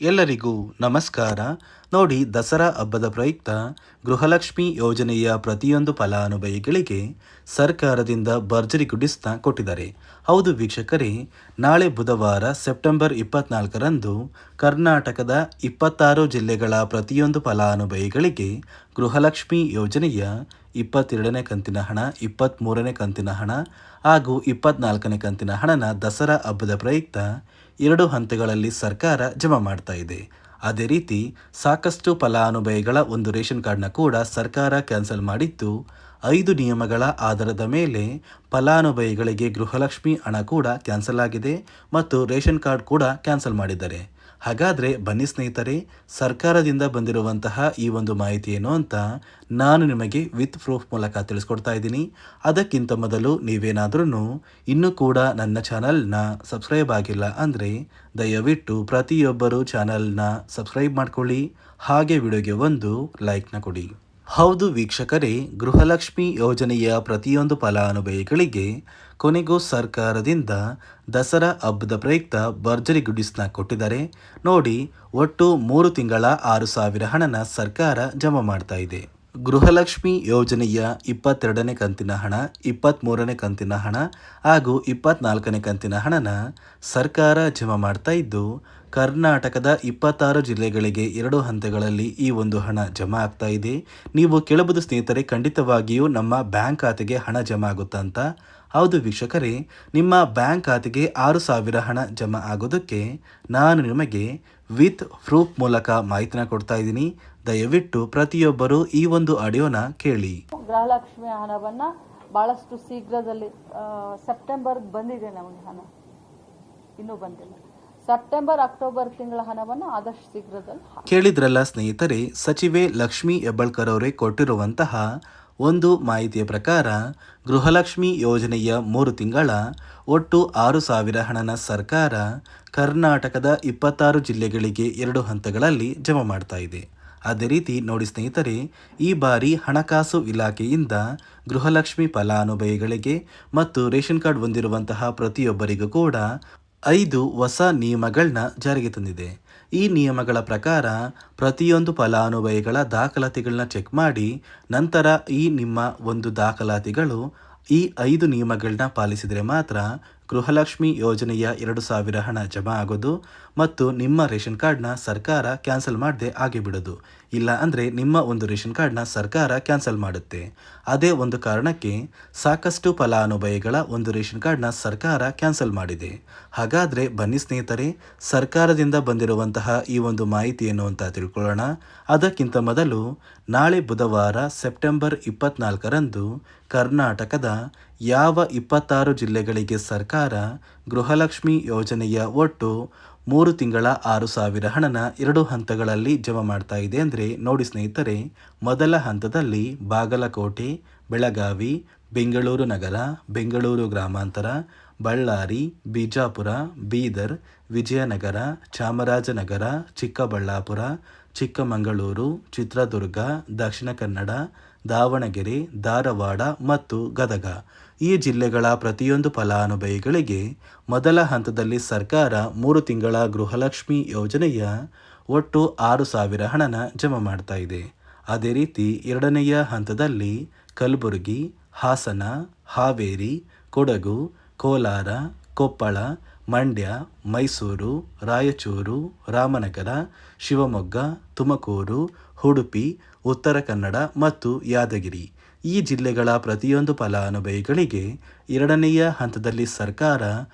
ಎಲ್ಲರಿಗೂ ನಮಸ್ಕಾರ. ನೋಡಿ, ದಸರಾ ಹಬ್ಬದ ಪ್ರಯುಕ್ತ ಗೃಹಲಕ್ಷ್ಮಿ ಯೋಜನೆಯ ಪ್ರತಿಯೊಂದು ಫಲಾನುಭವಿಗಳಿಗೆ ಸರ್ಕಾರದಿಂದ ಭರ್ಜರಿ ಗುಡಿಸ್ತಾ ಕೊಟ್ಟಿದ್ದಾರೆ. ಹೌದು ವೀಕ್ಷಕರೇ, ನಾಳೆ ಬುಧವಾರ ಸೆಪ್ಟೆಂಬರ್ 24ರಂದು ಕರ್ನಾಟಕದ 26 ಜಿಲ್ಲೆಗಳ ಪ್ರತಿಯೊಂದು ಫಲಾನುಭವಿಗಳಿಗೆ ಗೃಹಲಕ್ಷ್ಮಿ ಯೋಜನೆಯ 22ನೇ ಕಂತಿನ ಹಣ, 23ನೇ ಕಂತಿನ ಹಣ ಹಾಗೂ 24ನೇ ಕಂತಿನ ಹಣನ ದಸರಾ ಹಬ್ಬದ ಪ್ರಯುಕ್ತ 2 ಹಂತಗಳಲ್ಲಿ ಸರ್ಕಾರ ಜಮಾ ಮಾಡ್ತಾ ಇದೆ. ಅದೇ ರೀತಿ ಸಾಕಷ್ಟು ಫಲಾನುಭವಿಗಳ ಒಂದು ರೇಷನ್ ಕಾರ್ಡ್ನ ಕೂಡ ಸರ್ಕಾರ ಕ್ಯಾನ್ಸಲ್ ಮಾಡಿದ್ದು, 5 ನಿಯಮಗಳ ಆಧಾರದ ಮೇಲೆ ಫಲಾನುಭವಿಗಳಿಗೆ ಗೃಹಲಕ್ಷ್ಮಿ ಹಣ ಕೂಡ ಕ್ಯಾನ್ಸಲ್ ಆಗಿದೆ ಮತ್ತು ರೇಷನ್ ಕಾರ್ಡ್ ಕೂಡ ಕ್ಯಾನ್ಸಲ್ ಮಾಡಿದ್ದಾರೆ. ಹಾಗಾದರೆ ಬನ್ನಿ ಸ್ನೇಹಿತರೆ, ಸರ್ಕಾರದಿಂದ ಬಂದಿರುವಂತಹ ಈ ಒಂದು ಮಾಹಿತಿ ಏನು ಅಂತ ನಾನು ನಿಮಗೆ ವಿತ್ ಪ್ರೂಫ್ ಮೂಲಕ ತಿಳಿಸ್ಕೊಡ್ತಾ ಇದ್ದೀನಿ. ಅದಕ್ಕಿಂತ ಮೊದಲು ನೀವೇನಾದ್ರೂ ಇನ್ನೂ ಕೂಡ ನನ್ನ ಚಾನಲ್ನ ಸಬ್ಸ್ಕ್ರೈಬ್ ಆಗಿಲ್ಲ ಅಂದರೆ ದಯವಿಟ್ಟು ಪ್ರತಿಯೊಬ್ಬರು ಚಾನಲ್ನ ಸಬ್ಸ್ಕ್ರೈಬ್ ಮಾಡ್ಕೊಳ್ಳಿ, ಹಾಗೆ ವಿಡಿಯೋಗೆ ಒಂದು ಲೈಕ್ನ ಕೊಡಿ. ಹೌದು ವೀಕ್ಷಕರೇ, ಗೃಹಲಕ್ಷ್ಮಿ ಯೋಜನೆಯ ಪ್ರತಿಯೊಂದು ಫಲಾನುಭವಿಗಳಿಗೆ ಕೊನೆಗೂ ಸರ್ಕಾರದಿಂದ ದಸರಾ ಹಬ್ಬದ ಪ್ರಯುಕ್ತ ಭರ್ಜರಿ ಗುಡಿಸ್ನ ಕೊಟ್ಟಿದ್ದಾರೆ. ನೋಡಿ, ಒಟ್ಟು 3 ತಿಂಗಳ 6,000 ಹಣನ ಸರ್ಕಾರ ಜಮಾ ಮಾಡ್ತಾ ಇದೆ. ಗೃಹಲಕ್ಷ್ಮಿ ಯೋಜನೆಯ 22ನೇ ಕಂತಿನ ಹಣ, 23ನೇ ಕಂತಿನ ಹಣ ಹಾಗೂ 24ನೇ ಕಂತಿನ ಹಣನ ಸರ್ಕಾರ ಜಮಾ ಮಾಡ್ತಾ ಇದ್ದು, ಕರ್ನಾಟಕದ 26 ಜಿಲ್ಲೆಗಳಿಗೆ 2 ಹಂತಗಳಲ್ಲಿ ಈ ಒಂದು ಹಣ ಜಮಾ ಆಗ್ತಾ ಇದೆ. ನೀವು ಕೇಳಬಹುದು ಸ್ನೇಹಿತರೆ, ಖಂಡಿತವಾಗಿಯೂ ನಮ್ಮ ಬ್ಯಾಂಕ್ ಖಾತೆಗೆ ಹಣ ಜಮಾ ಆಗುತ್ತಾ ಅಂತ. ಹೌದು ವೀಕ್ಷಕರೇ, ನಿಮ್ಮ ಬ್ಯಾಂಕ್ ಖಾತೆಗೆ 6,000 ಹಣ ಜಮಾ ಆಗೋದಕ್ಕೆ ನಾನು ನಿಮಗೆ ವಿತ್ ಪ್ರೂಫ್ ಮೂಲಕ ಮಾಹಿತಿನ ಕೊಡ್ತಾ ಇದ್ದೀನಿ. ದಯವಿಟ್ಟು ಪ್ರತಿಯೊಬ್ಬರು ಈ ಒಂದು ಆಡಿಯೋನ ಕೇಳಿ. ಗೃಹಲಕ್ಷ್ಮಿ ಹಣವನ್ನ ಬಹಳಷ್ಟು ಶೀಘ್ರದಲ್ಲಿ ಸೆಪ್ಟೆಂಬರ್ ಬಂದಿದೆ, ನಮಗೆ ಹಣ ಇನ್ನೂ ಬಂದಿಲ್ಲ. ಸೆಪ್ಟೆಂಬರ್ ಅಕ್ಟೋಬರ್ ತಿಂಗಳ ಹಣವನ್ನು ಆದಷ್ಟು ಶೀಘ್ರದಲ್ಲಿ ಕೇಳಿದ್ರಲ್ಲ ಸ್ನೇಹಿತರೆ, ಸಚಿವೆ ಲಕ್ಷ್ಮಿ ಹೆಬ್ಬಾಳ್ಕರ್ ಅವರೇ ಕೊಟ್ಟಿರುವಂತಹ ಒಂದು ಮಾಹಿತಿಯ ಪ್ರಕಾರ ಗೃಹಲಕ್ಷ್ಮಿ ಯೋಜನೆಯ 3 ತಿಂಗಳ ಒಟ್ಟು 6,000 ಹಣನ ಸರ್ಕಾರ ಕರ್ನಾಟಕದ 26 ಜಿಲ್ಲೆಗಳಿಗೆ 2 ಹಂತಗಳಲ್ಲಿ ಜಮಾ ಮಾಡ್ತಾ ಇದೆ. ಅದೇ ರೀತಿ ನೋಡಿ ಸ್ನೇಹಿತರೆ, ಈ ಬಾರಿ ಹಣಕಾಸು ಇಲಾಖೆಯಿಂದ ಗೃಹಲಕ್ಷ್ಮಿ ಫಲಾನುಭವಿಗಳಿಗೆ ಮತ್ತು ರೇಷನ್ ಕಾರ್ಡ್ ಹೊಂದಿರುವಂತಹ ಪ್ರತಿಯೊಬ್ಬರಿಗೂ ಕೂಡ 5 ಹೊಸ ನಿಯಮಗಳನ್ನ ಜಾರಿಗೆ ತಂದಿದೆ. ಈ ನಿಯಮಗಳ ಪ್ರಕಾರ ಪ್ರತಿಯೊಂದು ಫಲಾನುಭವಿಗಳ ದಾಖಲಾತಿಗಳನ್ನ ಚೆಕ್ ಮಾಡಿ ನಂತರ ಈ ನಿಮ್ಮ ಒಂದು ದಾಖಲಾತಿಗಳು ಈ 5 ನಿಯಮಗಳನ್ನ ಪಾಲಿಸಿದರೆ ಮಾತ್ರ ಗೃಹಲಕ್ಷ್ಮಿ ಯೋಜನೆಯ 2,000 ಹಣ ಜಮಾ ಆಗೋದು ಮತ್ತು ನಿಮ್ಮ ರೇಷನ್ ಕಾರ್ಡ್ನ ಸರ್ಕಾರ ಕ್ಯಾನ್ಸಲ್ ಮಾಡದೆ ಆಗಿಬಿಡೋದು. ಇಲ್ಲ ಅಂದರೆ ನಿಮ್ಮ ಒಂದು ರೇಷನ್ ಕಾರ್ಡ್ನ ಸರ್ಕಾರ ಕ್ಯಾನ್ಸಲ್ ಮಾಡುತ್ತೆ. ಅದೇ ಒಂದು ಕಾರಣಕ್ಕೆ ಸಾಕಷ್ಟು ಫಲಾನುಭವಿಗಳ ಒಂದು ರೇಷನ್ ಕಾರ್ಡ್ನ ಸರ್ಕಾರ ಕ್ಯಾನ್ಸಲ್ ಮಾಡಿದೆ. ಹಾಗಾದರೆ ಬನ್ನಿ ಸ್ನೇಹಿತರೆ, ಸರ್ಕಾರದಿಂದ ಬಂದಿರುವಂತಹ ಈ ಒಂದು ಮಾಹಿತಿ ಏನು ಅಂತ ತಿಳ್ಕೊಳ್ಳೋಣ. ಅದಕ್ಕಿಂತ ಮೊದಲು ನಾಳೆ ಬುಧವಾರ ಸೆಪ್ಟೆಂಬರ್ 24ರಂದು ಕರ್ನಾಟಕದ ಯಾವ 26 ಜಿಲ್ಲೆಗಳಿಗೆ ಸರ್ಕಾರ ಗೃಹಲಕ್ಷ್ಮಿ ಯೋಜನೆಯ ಒಟ್ಟು 3 ತಿಂಗಳ 6,000 ಹಣನ 2 ಹಂತಗಳಲ್ಲಿ ಜಮಾ ಮಾಡ್ತಾ ಇದೆ ಅಂದರೆ ನೋಡಿ ಸ್ನೇಹಿತರೆ, ಮೊದಲ ಹಂತದಲ್ಲಿ ಬಾಗಲಕೋಟೆ, ಬೆಳಗಾವಿ, ಬೆಂಗಳೂರು ನಗರ, ಬೆಂಗಳೂರು ಗ್ರಾಮಾಂತರ, ಬಳ್ಳಾರಿ, ಬಿಜಾಪುರ, ಬೀದರ್, ವಿಜಯನಗರ, ಚಾಮರಾಜನಗರ, ಚಿಕ್ಕಬಳ್ಳಾಪುರ, ಚಿಕ್ಕಮಗಳೂರು, ಚಿತ್ರದುರ್ಗ, ದಕ್ಷಿಣ ಕನ್ನಡ, ದಾವಣಗೆರೆ, ಧಾರವಾಡ ಮತ್ತು ಗದಗ ಈ ಜಿಲ್ಲೆಗಳ ಪ್ರತಿಯೊಂದು ಫಲಾನುಭವಿಗಳಿಗೆ ಮೊದಲ ಹಂತದಲ್ಲಿ ಸರ್ಕಾರ 3 ತಿಂಗಳ ಗೃಹಲಕ್ಷ್ಮಿ ಯೋಜನೆಯ ಒಟ್ಟು 6,000 ಹಣನ ಜಮಾ ಮಾಡ್ತಾ ಇದೆ. ಅದೇ ರೀತಿ ಎರಡನೆಯ ಹಂತದಲ್ಲಿ ಕಲಬುರಗಿ, ಹಾಸನ, ಹಾವೇರಿ, ಕೊಡಗು, ಕೋಲಾರ, ಕೊಪ್ಪಳ, ಮಂಡ್ಯ, ಮೈಸೂರು, ರಾಯಚೂರು, ರಾಮನಗರ, ಶಿವಮೊಗ್ಗ, ತುಮಕೂರು, ಉಡುಪಿ, ಉತ್ತರ ಕನ್ನಡ ಮತ್ತು ಯಾದಗಿರಿ ಈ ಜಿಲ್ಲೆಗಳ ಪ್ರತಿಯೊಂದು ಫಲಾನುಭವಿಗಳಿಗೆ ಎರಡನೆಯ ಹಂತದಲ್ಲಿ ಸರ್ಕಾರ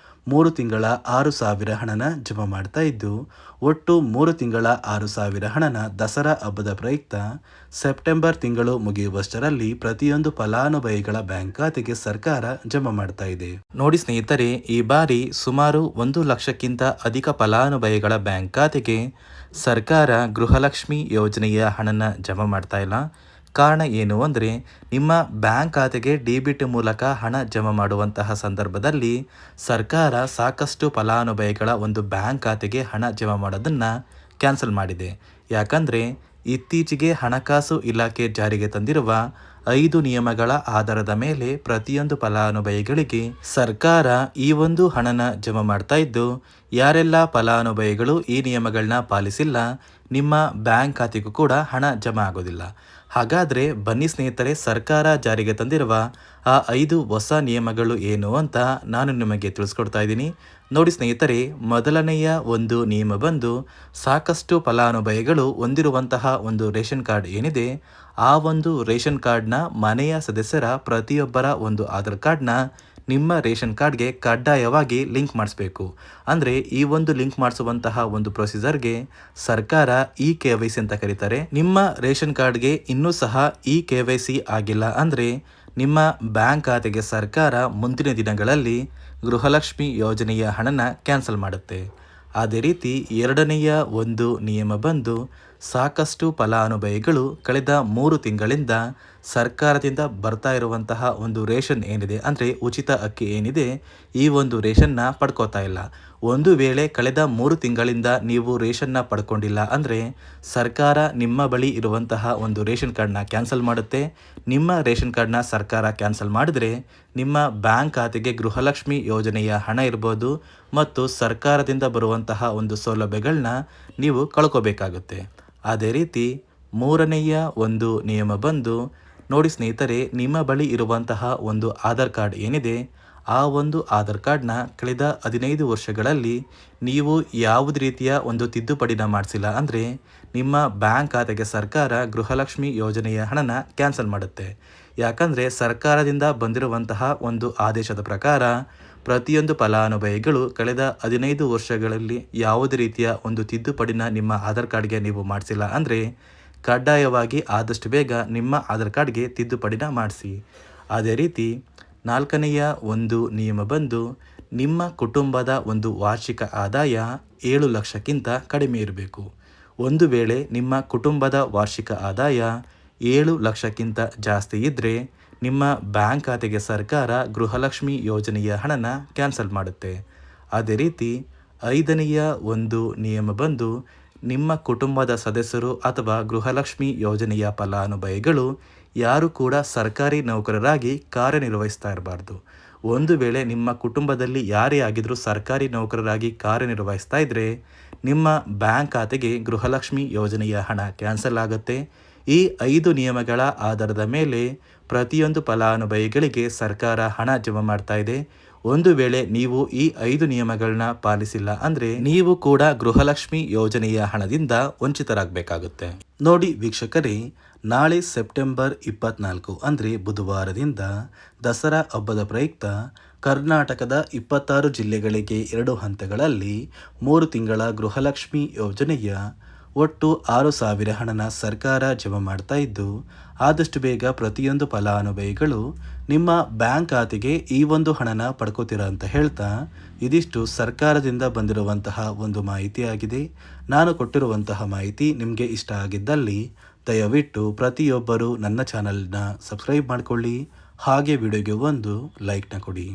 3 ತಿಂಗಳ 6,000 ಹಣನ ಜಮಾ ಮಾಡ್ತಾ ಇದ್ದು, ಒಟ್ಟು 3 ತಿಂಗಳ 6,000 ಹಣನ ದಸರಾ ಹಬ್ಬದ ಪ್ರಯುಕ್ತ ಸೆಪ್ಟೆಂಬರ್ ತಿಂಗಳು ಮುಗಿಯುವಷ್ಟರಲ್ಲಿ ಪ್ರತಿಯೊಂದು ಫಲಾನುಭವಿಗಳ ಬ್ಯಾಂಕ್ ಖಾತೆಗೆ ಸರ್ಕಾರ ಜಮಾ ಮಾಡ್ತಾ ಇದೆ. ನೋಡಿ ಸ್ನೇಹಿತರೆ, ಈ ಬಾರಿ ಸುಮಾರು 1 ಲಕ್ಷಕ್ಕಿಂತ ಅಧಿಕ ಫಲಾನುಭವಿಗಳ ಬ್ಯಾಂಕ್ ಖಾತೆಗೆ ಸರ್ಕಾರ ಗೃಹಲಕ್ಷ್ಮಿ ಯೋಜನೆಯ ಹಣನ ಜಮಾ ಮಾಡ್ತಾ ಇಲ್ಲ. ಕಾರಣ ಏನು ಅಂದರೆ, ನಿಮ್ಮ ಬ್ಯಾಂಕ್ ಖಾತೆಗೆ ಡೆಬಿಟ್ ಮೂಲಕ ಹಣ ಜಮಾ ಮಾಡುವಂತಹ ಸಂದರ್ಭದಲ್ಲಿ ಸರ್ಕಾರ ಸಾಕಷ್ಟು ಫಲಾನುಭವಿಗಳ ಒಂದು ಬ್ಯಾಂಕ್ ಖಾತೆಗೆ ಹಣ ಜಮಾ ಮಾಡೋದನ್ನು ಕ್ಯಾನ್ಸಲ್ ಮಾಡಿದೆ. ಯಾಕಂದರೆ ಇತ್ತೀಚೆಗೆ ಹಣಕಾಸು ಇಲಾಖೆ ಜಾರಿಗೆ ತಂದಿರುವ 5 ನಿಯಮಗಳ ಆಧಾರದ ಮೇಲೆ ಪ್ರತಿಯೊಂದು ಫಲಾನುಭವಿಗಳಿಗೆ ಸರ್ಕಾರ ಈ ಒಂದು ಹಣನ ಜಮಾ ಮಾಡ್ತಾ ಇದ್ದು, ಯಾರೆಲ್ಲ ಫಲಾನುಭವಿಗಳು ಈ ನಿಯಮಗಳನ್ನ ಪಾಲಿಸಿಲ್ಲ ನಿಮ್ಮ ಬ್ಯಾಂಕ್ ಖಾತೆಗೂ ಕೂಡ ಹಣ ಜಮಾ ಆಗೋದಿಲ್ಲ. ಹಾಗಾದರೆ ಬನ್ನಿ ಸ್ನೇಹಿತರೆ, ಸರ್ಕಾರ ಜಾರಿಗೆ ತಂದಿರುವ ಆ 5 ಹೊಸ ನಿಯಮಗಳು ಏನು ಅಂತ ನಾನು ನಿಮಗೆ ತಿಳಿಸ್ಕೊಡ್ತಾ ಇದ್ದೀನಿ. ನೋಡಿ ಸ್ನೇಹಿತರೆ, ಮೊದಲನೆಯ ಒಂದು ನಿಯಮ ಬಂದು, ಸಾಕಷ್ಟು ಫಲಾನುಭವಿಗಳು ಹೊಂದಿರುವಂತಹ ಒಂದು ರೇಷನ್ ಕಾರ್ಡ್ ಏನಿದೆ, ಆ ಒಂದು ರೇಷನ್ ಕಾರ್ಡ್ನ ಮನೆಯ ಸದಸ್ಯರ ಪ್ರತಿಯೊಬ್ಬರ ಒಂದು ಆಧಾರ್ ಕಾರ್ಡ್ನ ನಿಮ್ಮ ರೇಷನ್ ಕಾರ್ಡ್ಗೆ ಕಡ್ಡಾಯವಾಗಿ ಲಿಂಕ್ ಮಾಡಿಸ್ಬೇಕು. ಅಂದರೆ ಈ ಒಂದು ಲಿಂಕ್ ಮಾಡಿಸುವಂತಹ ಒಂದು ಪ್ರೊಸೀಜರ್ಗೆ ಸರ್ಕಾರ KYC ಅಂತ ಕರೀತಾರೆ. ನಿಮ್ಮ ರೇಷನ್ ಕಾರ್ಡ್ಗೆ ಇನ್ನೂ ಸಹ KYC ಆಗಿಲ್ಲ ಅಂದರೆ ನಿಮ್ಮ ಬ್ಯಾಂಕ್ ಖಾತೆಗೆ ಸರ್ಕಾರ ಮುಂದಿನ ದಿನಗಳಲ್ಲಿ ಗೃಹಲಕ್ಷ್ಮಿ ಯೋಜನೆಯ ಹಣನ ಕ್ಯಾನ್ಸಲ್ ಮಾಡುತ್ತೆ. ಅದೇ ರೀತಿ ಎರಡನೆಯ ಒಂದು ನಿಯಮ ಬಂದು, ಸಾಕಷ್ಟು ಫಲಾನುಭವಿಗಳು ಕಳೆದ 3 ತಿಂಗಳಿಂದ ಸರ್ಕಾರದಿಂದ ಬರ್ತಾ ಇರುವಂತಹ ಒಂದು ರೇಷನ್ ಏನಿದೆ, ಅಂದರೆ ಉಚಿತ ಅಕ್ಕಿ ಏನಿದೆ, ಈ ಒಂದು ರೇಷನ್ನ ಪಡ್ಕೋತಾ ಇಲ್ಲ. ಒಂದು ವೇಳೆ ಕಳೆದ 3 ತಿಂಗಳಿಂದ ನೀವು ರೇಷನ್ನ ಪಡ್ಕೊಂಡಿಲ್ಲ ಅಂದರೆ ಸರ್ಕಾರ ನಿಮ್ಮ ಬಳಿ ಇರುವಂತಹ ಒಂದು ರೇಷನ್ ಕಾರ್ಡ್ನ ಕ್ಯಾನ್ಸಲ್ ಮಾಡುತ್ತೆ. ನಿಮ್ಮ ರೇಷನ್ ಕಾರ್ಡ್ನ ಸರ್ಕಾರ ಕ್ಯಾನ್ಸಲ್ ಮಾಡಿದ್ರೆ ನಿಮ್ಮ ಬ್ಯಾಂಕ್ ಖಾತೆಗೆ ಗೃಹಲಕ್ಷ್ಮಿ ಯೋಜನೆಯ ಹಣ ಇರ್ಬೋದು ಮತ್ತು ಸರ್ಕಾರದಿಂದ ಬರುವಂತಹ ಒಂದು ಸೌಲಭ್ಯಗಳನ್ನ ನೀವು ಕಳ್ಕೋಬೇಕಾಗುತ್ತೆ. ಅದೇ ರೀತಿ ಮೂರನೆಯ ಒಂದು ನಿಯಮ ಬಂದು, ನೋಡಿ ಸ್ನೇಹಿತರೆ, ನಿಮ್ಮ ಬಳಿ ಇರುವಂತಹ ಒಂದು ಆಧಾರ್ ಕಾರ್ಡ್ ಏನಿದೆ, ಆ ಒಂದು ಆಧಾರ್ ಕಾರ್ಡ್ನ ಕಳೆದ 15 ವರ್ಷಗಳಲ್ಲಿ ನೀವು ಯಾವುದೇ ರೀತಿಯ ಒಂದು ತಿದ್ದುಪಡಿನ ಮಾಡಿಸಿಲ್ಲ ಅಂದರೆ ನಿಮ್ಮ ಬ್ಯಾಂಕ್ ಖಾತೆಗೆ ಸರ್ಕಾರ ಗೃಹಲಕ್ಷ್ಮಿ ಯೋಜನೆಯ ಹಣನ ಕ್ಯಾನ್ಸಲ್ ಮಾಡುತ್ತೆ. ಯಾಕಂದರೆ ಸರ್ಕಾರದಿಂದ ಬಂದಿರುವಂತಹ ಒಂದು ಆದೇಶದ ಪ್ರಕಾರ ಪ್ರತಿಯೊಂದು ಫಲಾನುಭವಿಗಳು ಕಳೆದ 15 ವರ್ಷಗಳಲ್ಲಿ ಯಾವುದೇ ರೀತಿಯ ಒಂದು ತಿದ್ದುಪಡಿನ ನಿಮ್ಮ ಆಧಾರ್ ಕಾರ್ಡ್ಗೆ ನೀವು ಮಾಡಿಸಿಲ್ಲ ಅಂದರೆ ಕಡ್ಡಾಯವಾಗಿ ಆದಷ್ಟು ಬೇಗ ನಿಮ್ಮ ಆಧಾರ್ ಕಾರ್ಡ್ಗೆ ತಿದ್ದುಪಡಿನ ಮಾಡಿಸಿ. ಅದೇ ರೀತಿ ನಾಲ್ಕನೆಯ ಒಂದು ನಿಯಮ ಬಂದು, ನಿಮ್ಮ ಕುಟುಂಬದ ಒಂದು ವಾರ್ಷಿಕ ಆದಾಯ 7 ಲಕ್ಷಕ್ಕಿಂತ ಕಡಿಮೆ ಇರಬೇಕು. ಒಂದು ವೇಳೆ ನಿಮ್ಮ ಕುಟುಂಬದ ವಾರ್ಷಿಕ ಆದಾಯ 7 ಲಕ್ಷಕ್ಕಿಂತ ಜಾಸ್ತಿ ಇದ್ದರೆ ನಿಮ್ಮ ಬ್ಯಾಂಕ್ ಖಾತೆಗೆ ಸರ್ಕಾರ ಗೃಹಲಕ್ಷ್ಮಿ ಯೋಜನೆಯ ಹಣನ ಕ್ಯಾನ್ಸಲ್ ಮಾಡುತ್ತೆ. ಅದೇ ರೀತಿ ಐದನೆಯ ಒಂದು ನಿಯಮ ಬಂದು, ನಿಮ್ಮ ಕುಟುಂಬದ ಸದಸ್ಯರು ಅಥವಾ ಗೃಹಲಕ್ಷ್ಮಿ ಯೋಜನೆಯ ಫಲಾನುಭವಿಗಳು ಯಾರು ಕೂಡ ಸರ್ಕಾರಿ ನೌಕರರಾಗಿ ಕಾರ್ಯನಿರ್ವಹಿಸ್ತಾ ಇರಬಾರ್ದು. ಒಂದು ವೇಳೆ ನಿಮ್ಮ ಕುಟುಂಬದಲ್ಲಿ ಯಾರೇ ಆಗಿದ್ರೂ ಸರ್ಕಾರಿ ನೌಕರರಾಗಿ ಕಾರ್ಯನಿರ್ವಹಿಸ್ತಾ ಇದ್ದರೆ ನಿಮ್ಮ ಬ್ಯಾಂಕ್ ಖಾತೆಗೆ ಗೃಹಲಕ್ಷ್ಮಿ ಯೋಜನೆಯ ಹಣ ಕ್ಯಾನ್ಸಲ್ ಆಗುತ್ತೆ. ಈ 5 ನಿಯಮಗಳ ಆಧಾರದ ಮೇಲೆ ಪ್ರತಿಯೊಂದು ಫಲಾನುಭವಿಗಳಿಗೆ ಸರ್ಕಾರ ಹಣ ಜಮಾ ಮಾಡ್ತಾ ಇದೆ. ಒಂದು ವೇಳೆ ನೀವು ಈ 5 ನಿಯಮಗಳನ್ನ ಪಾಲಿಸಿಲ್ಲ ಅಂದರೆ ನೀವು ಕೂಡ ಗೃಹಲಕ್ಷ್ಮಿ ಯೋಜನೆಯ ಹಣದಿಂದ ವಂಚಿತರಾಗಬೇಕಾಗುತ್ತೆ. ನೋಡಿ ವೀಕ್ಷಕರೇ, ನಾಳೆ ಸೆಪ್ಟೆಂಬರ್ 24 ಅಂದರೆ ಬುಧವಾರದಿಂದ ದಸರಾ ಹಬ್ಬದ ಪ್ರಯುಕ್ತ ಕರ್ನಾಟಕದ 26 ಜಿಲ್ಲೆಗಳಿಗೆ 2 ಹಂತಗಳಲ್ಲಿ 3 ತಿಂಗಳ ಗೃಹಲಕ್ಷ್ಮಿ ಯೋಜನೆಯ ಒಟ್ಟು 6,000 ಹಣನ ಸರ್ಕಾರ ಜಮಾ ಮಾಡ್ತಾ ಇದ್ದು, ಆದಷ್ಟು ಬೇಗ ಪ್ರತಿಯೊಂದು ಫಲಾನುಭವಿಗಳು ನಿಮ್ಮ ಬ್ಯಾಂಕ್ ಖಾತೆಗೆ ಈ ಒಂದು ಹಣನ ಪಡ್ಕೋತೀರಾ ಅಂತ ಹೇಳ್ತಾ, ಇದಿಷ್ಟು ಸರ್ಕಾರದಿಂದ ಬಂದಿರುವಂತಹ ಒಂದು ಮಾಹಿತಿಯಾಗಿದೆ. ನಾನು ಕೊಟ್ಟಿರುವಂತಹ ಮಾಹಿತಿ ನಿಮಗೆ ಇಷ್ಟ ಆಗಿದ್ದಲ್ಲಿ ದಯವಿಟ್ಟು ಪ್ರತಿಯೊಬ್ಬರು ನನ್ನ ಚಾನಲ್ನ ಸಬ್ಸ್ಕ್ರೈಬ್ ಮಾಡಿಕೊಳ್ಳಿ, ಹಾಗೆ ವಿಡಿಯೋಗೆ ಒಂದು ಲೈಕ್ನ ಕೊಡಿ.